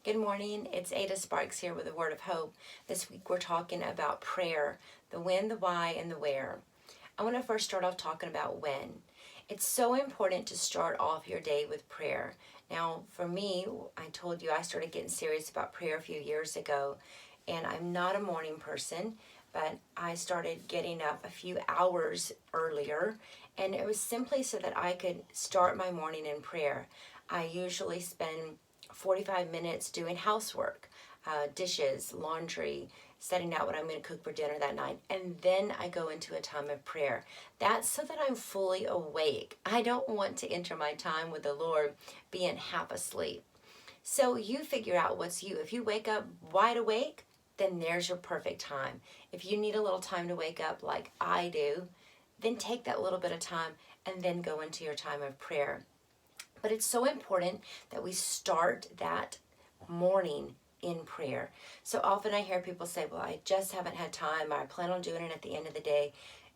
Good morning. It's Ada Sparks here with a word of hope. This week we're talking about prayer, the when, the why, and the where. I want to first start off talking about when. It's so important to start off your day with prayer. Now, for me, I told you I started getting serious about prayer a few years ago, and I'm not a morning person, but I started getting up a few hours earlier, and it was simply so that I could start my morning in prayer. I usually spend 45 minutes doing housework, dishes, laundry, setting out what I'm going to cook for dinner that night, and then I go into a time of prayer. That's so that I'm fully awake. I don't want to enter my time with the Lord being half asleep. So you figure out what's you. If you wake up wide awake, then there's your perfect time. If you need a little time to wake up like I do, then take that little bit of time and then go into your time of prayer. But it's so important that we start that morning in prayer. So often I hear people say, well, I just haven't had time, or I plan on doing it at the end of the day.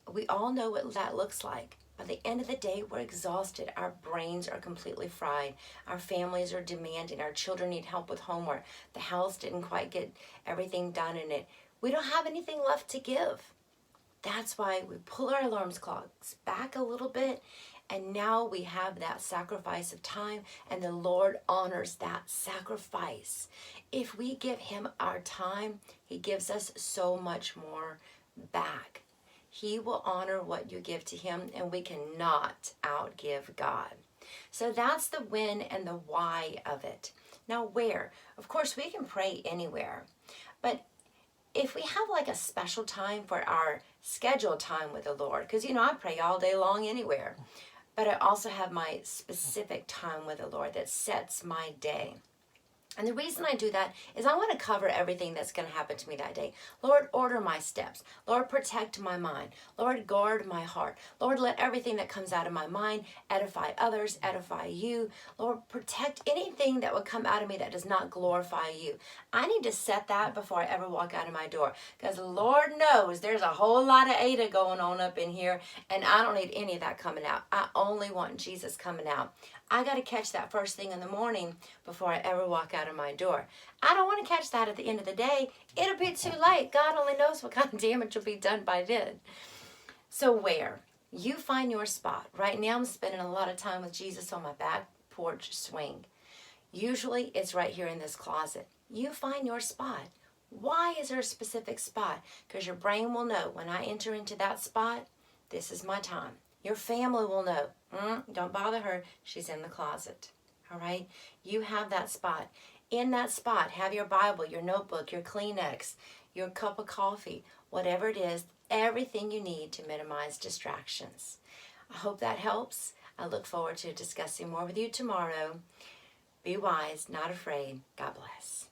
We all know what that looks like. By the end of the day, we're exhausted. Our brains are completely fried. Our families are demanding. Our children need help with homework. The house didn't quite get everything done in it. We don't have anything left to give. That's why we pull our alarm clocks back a little bit, and now we have that sacrifice of time, and the Lord honors that sacrifice. If we give Him our time, He gives us so much more back. He will honor what you give to Him, and we cannot outgive God. So that's the when and the why of it. Now, where? Of course, we can pray anywhere, but if we have like a special time for our scheduled time with the Lord, because I pray all day long anywhere, but I also have my specific time with the Lord that sets my day. And the reason I do that is I want to cover everything that's going to happen to me that day. Lord, order my steps. Lord, protect my mind. Lord, guard my heart. Lord, let everything that comes out of my mind edify others, edify you. Lord, protect anything that would come out of me that does not glorify you. I need to set that before I ever walk out of my door, because Lord knows there's a whole lot of Ada going on up in here, and I don't need any of that coming out. I only want Jesus coming out. I got to catch that first thing in the morning before I ever walk out of my door. I don't want to catch that at the end of the day. It'll be too late. God only knows what kind of damage will be done by then. So where? You find your spot. Right now I'm spending a lot of time with Jesus on my back porch swing. Usually it's right here in this closet. You find your spot. Why is there a specific spot? Because your brain will know when I enter into that spot, this is my time. Your family will know. Don't bother her. She's in the closet. All right? You have that spot. In that spot, have your Bible, your notebook, your Kleenex, your cup of coffee, whatever it is, everything you need to minimize distractions. I hope that helps. I look forward to discussing more with you tomorrow. Be wise, not afraid. God bless.